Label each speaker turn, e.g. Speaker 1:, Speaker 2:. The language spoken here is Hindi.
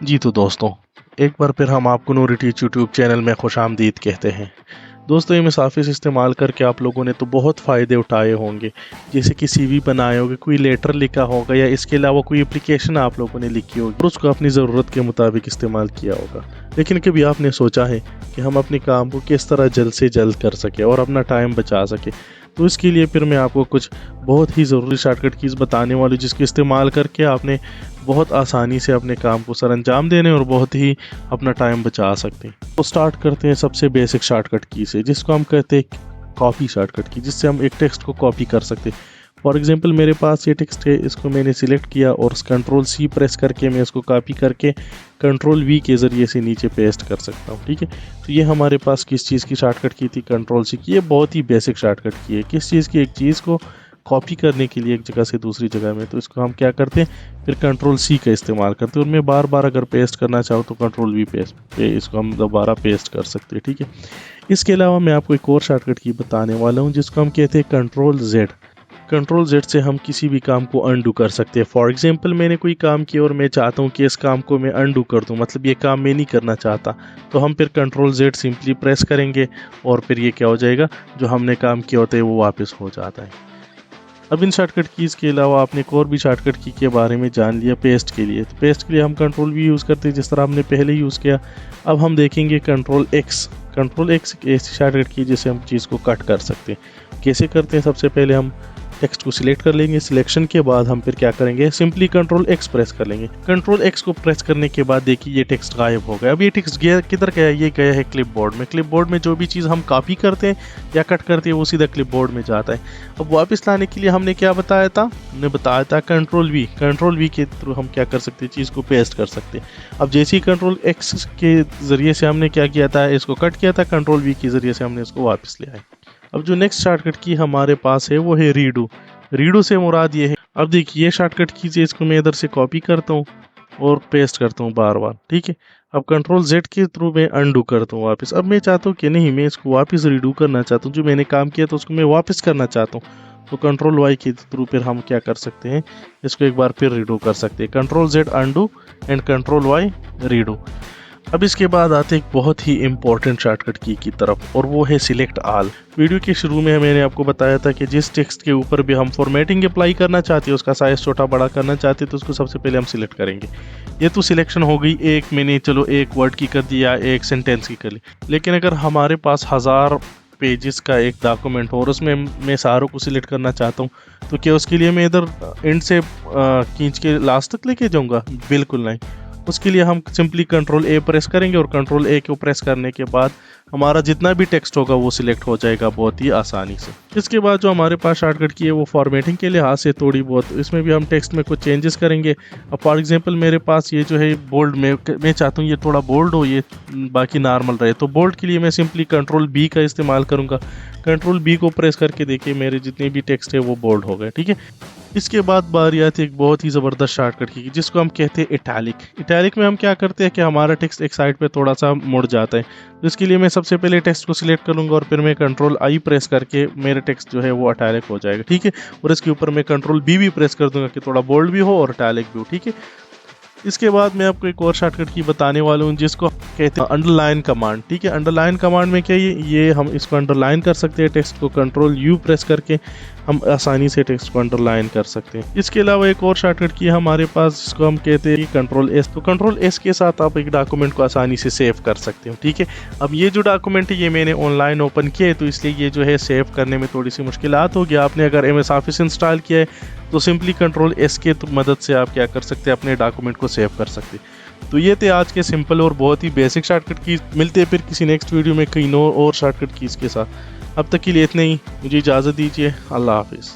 Speaker 1: जी तो दोस्तों, एक बार फिर हम आपको नूरी टीच यूट्यूब चैनल में खुशामदीद कहते हैं। दोस्तों, ये मुसाफिस इस्तेमाल करके आप लोगों ने तो बहुत फ़ायदे उठाए होंगे, जैसे कि सीवी बनाए होंगे, कोई लेटर लिखा होगा या इसके अलावा कोई एप्लीकेशन आप लोगों ने लिखी होगी और उसको अपनी ज़रूरत के मुताबिक इस्तेमाल किया होगा। लेकिन कभी आपने सोचा है कि हम अपने काम को किस तरह जल्द से जल्द कर सकें और अपना टाइम बचा सकें? तो इसके लिए फिर मैं आपको कुछ बहुत ही ज़रूरी शॉर्टकट कीज़ बताने वाली, जिसके इस्तेमाल करके आपने बहुत आसानी से अपने काम को सर अंजाम देने और बहुत ही अपना टाइम बचा सकते हैं। तो स्टार्ट करते हैं सबसे बेसिक शॉर्टकट की से, जिसको हम कहते हैं कॉपी शॉर्टकट की, जिससे हम एक टेक्स्ट को कॉपी कर सकते हैं। फॉर एग्जांपल, मेरे पास ये टेक्स्ट है, इसको मैंने सिलेक्ट किया और कंट्रोल सी प्रेस करके मैं इसको कॉपी करके कंट्रोल वी के ज़रिए से नीचे पेस्ट कर सकता हूँ। ठीक है, तो ये हमारे पास किस चीज़ की शॉर्टकट की थी? कंट्रोल सी की। ये बहुत ही बेसिक शॉर्टकट की है। किस चीज़ की? एक चीज़ को कॉपी करने के लिए एक जगह से दूसरी जगह में। तो इसको हम क्या करते हैं, फिर कंट्रोल सी का इस्तेमाल करते हैं और मैं बार बार अगर पेस्ट करना चाहूँ तो कंट्रोल वी पेस्ट पे इसको हम दोबारा पेस्ट कर सकते हैं। ठीक है, इसके अलावा मैं आपको एक और शॉर्टकट की बताने वाला हूँ, जिसको हम कहते हैं कंट्रोल जेड। कंट्रोल जेड से हम किसी भी काम को अनडू कर सकते हैं। फॉर एग्जांपल, मैंने कोई काम किया और मैं चाहता हूँ कि इस काम को मैं अनडू कर दूँ, मतलब ये काम मैं नहीं करना चाहता, तो हम फिर कंट्रोल जेड सिंपली प्रेस करेंगे और फिर ये क्या हो जाएगा, जो हमने काम किया होता है वो वापस हो जाता है। अब इन शॉर्टकट कीज़ के अलावा आपने एक और भी शॉर्टकट की के बारे में जान लिया पेस्ट के लिए। तो पेस्ट के लिए हम कंट्रोल भी यूज़ करते हैं, जिस तरह हमने पहले यूज़ किया। अब हम देखेंगे कंट्रोल एक्स। कंट्रोल एक्स एक ऐसी शॉर्टकट की जिससे हम चीज़ को कट कर सकते हैं। कैसे करते हैं? सबसे पहले हम टेक्स्ट को सिलेक्ट कर लेंगे। सिलेक्शन के बाद हम फिर क्या करेंगे, सिंपली कंट्रोल एक्स प्रेस कर लेंगे। कंट्रोल एक्स को प्रेस करने के बाद देखिए ये टेक्स्ट गायब हो गया। अब ये टेक्स्ट गया किधर गया? ये गया है क्लिपबोर्ड में। क्लिपबोर्ड में जो भी चीज़ हम कॉपी करते हैं या कट करते हैं वो सीधा क्लिपबोर्ड में जाता है। अब वापस लाने के लिए हमने क्या बताया था? हमने बताया था कंट्रोल वी। कंट्रोल वी के थ्रू हम क्या कर सकते हैं, चीज़ को पेस्ट कर सकते हैं। अब जैसे ही कंट्रोल एक्स के ज़रिए से हमने क्या किया था, इसको कट किया था, कंट्रोल वी के ज़रिए से हमने इसको वापस ले आए। अब जो नेक्स्ट शॉर्टकट की हमारे पास है वो है रीडू। रीडू से मुराद ये है, अब देखिए ये शॉर्टकट कीजिए, इसको मैं इधर से कॉपी करता हूँ और पेस्ट करता हूँ बार बार। ठीक है, अब कंट्रोल जेड के थ्रू मैं अनडू करता हूँ वापस। अब मैं चाहता हूँ कि नहीं, मैं इसको वापस रीडू करना चाहता हूँ, जो मैंने काम किया था उसको मैं वापस करना चाहता हूँ। तो कंट्रोल वाई के थ्रू फिर हम क्या कर सकते हैं, इसको एक बार फिर रीडू कर सकते हैं। Control Z undo and control Y redo. अब इसके बाद आते एक बहुत ही इम्पोर्टेंट शॉर्टकट की तरफ, और वो है सिलेक्ट ऑल। वीडियो के शुरू में मैंने आपको बताया था कि जिस टेक्स्ट के ऊपर भी हम फॉर्मेटिंग अप्लाई करना चाहते हैं, उसका साइज छोटा बड़ा करना चाहते हैं, तो उसको सबसे पहले हम सिलेक्ट करेंगे। ये तो सिलेक्शन हो गई, एक मैंने चलो एक वर्ड की कर दी या एक सेंटेंस की कर ली। लेकिन अगर हमारे पास 1000 पेजेस का एक डॉक्यूमेंट हो और उसमें मैं सारों को सिलेक्ट करना चाहता हूँ, तो क्या उसके लिए मैं इधर एंड से खींच के लास्ट तक लेके जाऊँगा? बिल्कुल नहीं। उसके लिए हम सिंपली कंट्रोल ए प्रेस करेंगे और कंट्रोल ए को प्रेस करने के बाद हमारा जितना भी टेक्स्ट होगा वो सिलेक्ट हो जाएगा बहुत ही आसानी से। इसके बाद जो हमारे पास शॉर्टकट की है वो फॉर्मेटिंग के लिहाज से थोड़ी बहुत, इसमें भी हम टेक्स्ट में कुछ चेंजेस करेंगे। अब फॉर एग्जांपल, मेरे पास ये जो है बोल्ड में, मैं चाहता हूँ ये थोड़ा बोल्ड हो, ये बाकी नॉर्मल रहे, तो बोल्ड के लिए मैं सिंपली कंट्रोल बी का इस्तेमाल करूँगा। कंट्रोल बी को प्रेस करके देखिए मेरे जितने भी टेक्स्ट है वो बोल्ड हो गए। ठीक है, इसके बाद बारी आती है एक बहुत ही ज़बरदस्त शॉर्टकट की, जिसको हम कहते हैं इटैलिक। इटैलिक में हम क्या करते हैं कि हमारा टेक्स्ट एक साइड पे थोड़ा सा मुड़ जाता है। तो इसके लिए मैं सबसे पहले टेक्स्ट को सिलेक्ट करूंगा और फिर मैं कंट्रोल आई प्रेस करके मेरा टेक्स्ट जो है वो इटैलिक हो जाएगा। ठीक है, और इसके ऊपर मैं कंट्रोल बी भी प्रेस कर दूंगा कि थोड़ा बोल्ड भी हो और इटैलिक भी हो। ठीक है, इसके बाद मैं आपको एक और शॉर्टकट की बताने वाला हूँ, जिसको कहते हैं अंडरलाइन कमांड। ठीक है, अंडरलाइन कमांड में क्या ये हम इसको अंडरलाइन कर सकते हैं टेक्स्ट को। कंट्रोल यू प्रेस करके हम आसानी से टेक्स्ट को अंडरलाइन कर सकते हैं। इसके अलावा एक और शॉर्टकट की हमारे पास, जिसको हम कहते हैं कंट्रोल एस। तो कंट्रोल एस के साथ आप एक डॉक्यूमेंट को आसानी से सेव कर सकते हो। ठीक है, अब ये जो डॉक्यूमेंट है ये मैंने ऑनलाइन ओपन किया है, तो इसलिए ये जो है सेव करने में थोड़ी सी मुश्किलात होगी। आपने अगर MS ऑफिस इंस्टॉल किया है तो सिंपली कंट्रोल एस के मदद से आप क्या कर सकते हैं, अपने डॉक्यूमेंट को सेव कर सकते हैं। तो ये थे आज के सिंपल और बहुत ही बेसिक शॉर्टकट की। मिलते हैं फिर किसी नेक्स्ट वीडियो में कई और शॉर्टकट कीज़ के साथ। अब तक के लिए इतने ही, मुझे इजाज़त दीजिए। अल्लाह हाफिज़।